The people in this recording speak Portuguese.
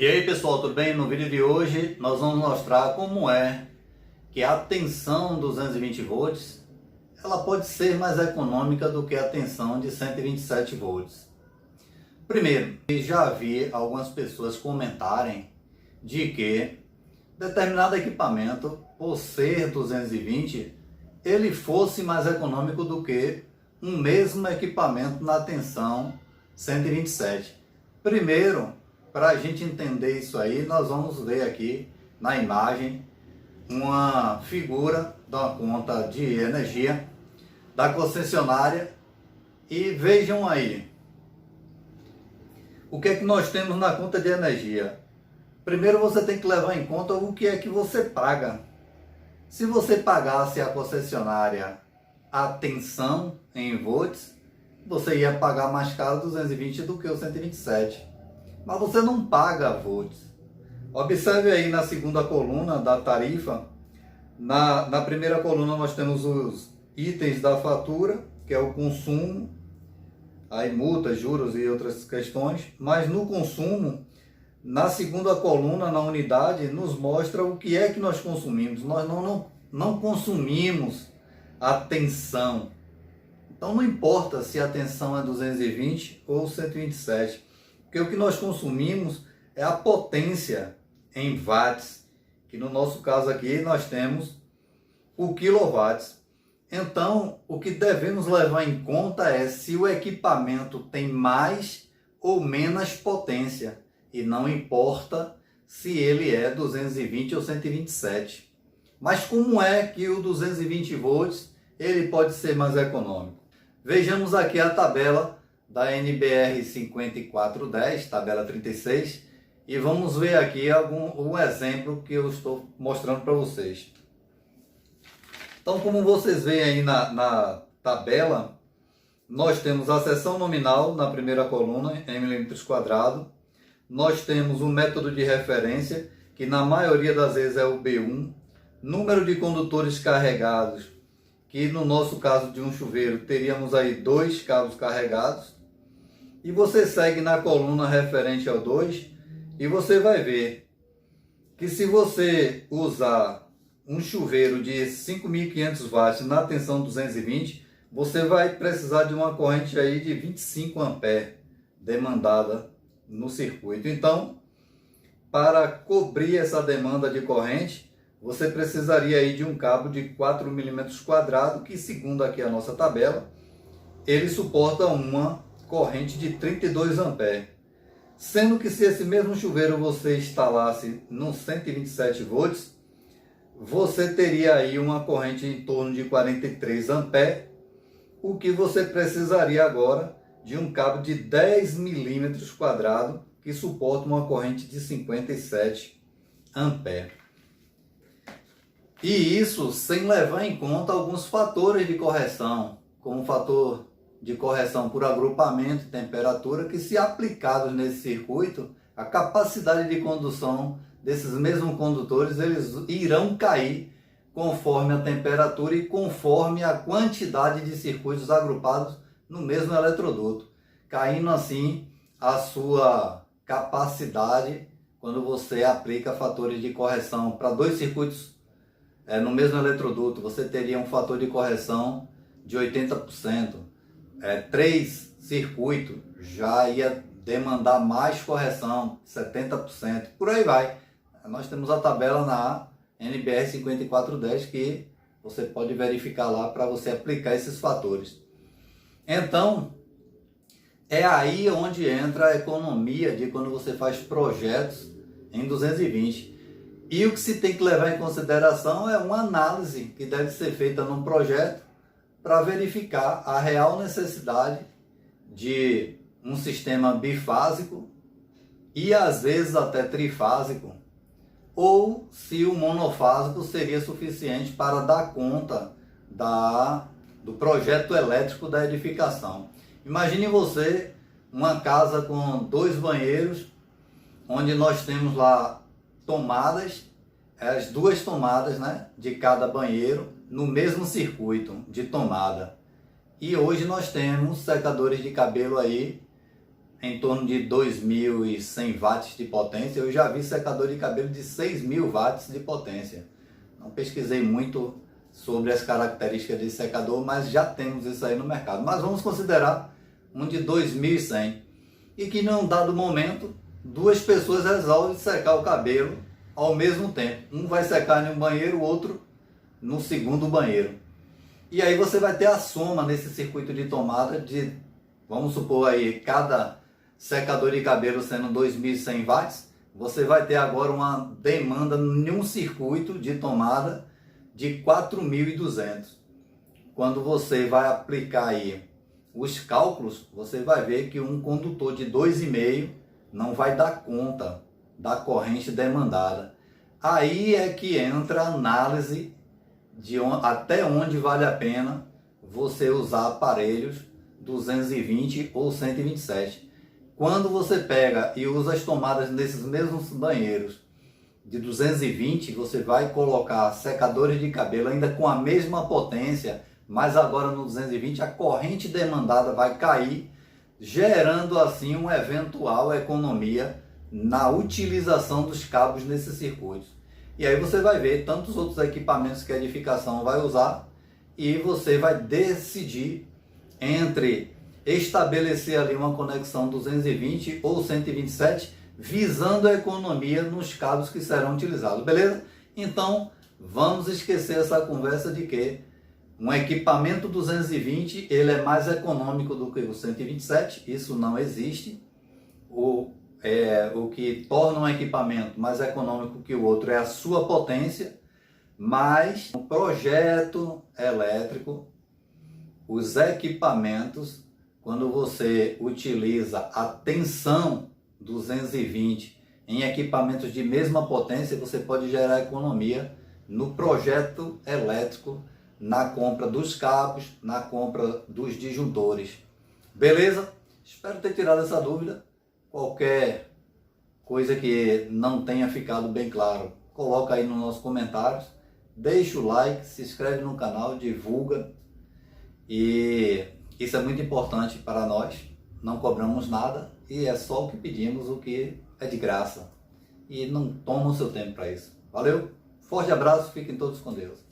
E aí pessoal, tudo bem? No vídeo de hoje nós vamos mostrar como é que a tensão 220 volts ela pode ser mais econômica do que a tensão de 127 volts. Primeiro, eu já vi algumas pessoas comentarem de que determinado equipamento, por ser 220, ele fosse mais econômico do que um mesmo equipamento na tensão 127. Primeiro, para a gente entender isso aí, nós vamos ver aqui na imagem uma figura da conta de energia da concessionária e vejam aí o que é que nós temos na conta de energia. Primeiro você tem que levar em conta o que é que você paga. Se você pagasse a concessionária a tensão em volts, você ia pagar mais caro 220 do que o 127. Mas você não paga volts. Observe aí na segunda coluna da tarifa. Na primeira coluna nós temos os itens da fatura, que é o consumo, aí multas, juros e outras questões. Mas no consumo, na segunda coluna, na unidade, nos mostra o que é que nós consumimos. Nós não consumimos a tensão. Então não importa se a tensão é 220 ou 127. Porque o que nós consumimos é a potência em watts, que no nosso caso aqui nós temos o quilowatts. Então, o que devemos levar em conta é se o equipamento tem mais ou menos potência, e não importa se ele é 220 ou 127. Mas como é que o 220 volts ele pode ser mais econômico? Vejamos aqui a tabela da NBR 5410, tabela 36, e vamos ver aqui um exemplo que eu estou mostrando para vocês. Então, como vocês veem aí na tabela, nós temos a seção nominal na primeira coluna, em milímetros quadrados. Nós temos o método de referência, que na maioria das vezes é o B1. Número de condutores carregados, que no nosso caso de um chuveiro, teríamos aí 2 cabos carregados. E você segue na coluna referente ao 2 e você vai ver que se você usar um chuveiro de 5.500 watts na tensão 220, você vai precisar de uma corrente aí de 25 amperes demandada no circuito. Então, para cobrir essa demanda de corrente, você precisaria aí de um cabo de 4 milímetros quadrados, que segundo aqui a nossa tabela, ele suporta uma corrente de 32 amperes. Sendo que se esse mesmo chuveiro você instalasse no 127 volts, você teria aí uma corrente em torno de 43 amperes, o que você precisaria agora de um cabo de 10 milímetros quadrados, que suporta uma corrente de 57 amperes. E isso sem levar em conta alguns fatores de correção, como o fator de correção por agrupamento e temperatura, que se aplicados nesse circuito, a capacidade de condução desses mesmos condutores eles irão cair conforme a temperatura e conforme a quantidade de circuitos agrupados no mesmo eletroduto, caindo assim a sua capacidade quando você aplica fatores de correção para 2 circuitos no mesmo eletroduto. Você teria um fator de correção de 80%. 3 circuitos já ia demandar mais correção, 70%, por aí vai. Nós temos a tabela na NBR 5410 que você pode verificar lá para você aplicar esses fatores. Então, é aí onde entra a economia de quando você faz projetos em 220. E o que se tem que levar em consideração é uma análise que deve ser feita num projeto para verificar a real necessidade de um sistema bifásico e às vezes até trifásico, ou se o monofásico seria suficiente para dar conta do projeto elétrico da edificação. Imagine você uma casa com 2 banheiros, onde nós temos lá tomadas, as 2 tomadas, né, de cada banheiro, no mesmo circuito de tomada. E hoje nós temos secadores de cabelo aí em torno de 2.100 watts de potência. Eu já vi secador de cabelo de 6.000 watts de potência. Não pesquisei muito sobre as características desse secador, mas já temos isso aí no mercado. Mas vamos considerar um de 2.100 e que em um dado momento duas pessoas resolvem secar o cabelo ao mesmo tempo. Um vai secar em um banheiro, o outro no segundo banheiro. E aí você vai ter a soma nesse circuito de tomada de, vamos supor aí, cada secador de cabelo sendo 2.100 watts, você vai ter agora uma demanda em um circuito de tomada de 4.200. Quando você vai aplicar aí os cálculos, você vai ver que um condutor de 2,5 não vai dar conta da corrente demandada. Aí é que entra a análise de até onde vale a pena você usar aparelhos 220 ou 127. Quando você pega e usa as tomadas nesses mesmos banheiros de 220, você vai colocar secadores de cabelo ainda com a mesma potência, mas agora no 220 a corrente demandada vai cair, gerando assim uma eventual economia na utilização dos cabos nesses circuitos. E aí você vai ver tantos outros equipamentos que a edificação vai usar e você vai decidir entre estabelecer ali uma conexão 220 ou 127, visando a economia nos cabos que serão utilizados, beleza? Então, vamos esquecer essa conversa de que um equipamento 220 ele é mais econômico do que o 127, isso não existe. O que torna um equipamento mais econômico que o outro é a sua potência, mas no projeto elétrico, os equipamentos, quando você utiliza a tensão 220 em equipamentos de mesma potência, você pode gerar economia no projeto elétrico, na compra dos cabos, na compra dos disjuntores. Beleza? Espero ter tirado essa dúvida. Qualquer coisa que não tenha ficado bem claro, coloca aí nos nossos comentários. Deixa o like, se inscreve no canal, divulga. E isso é muito importante para nós. Não cobramos nada e é só o que pedimos, o que é de graça. E não toma o seu tempo para isso. Valeu? Forte abraço, fiquem todos com Deus.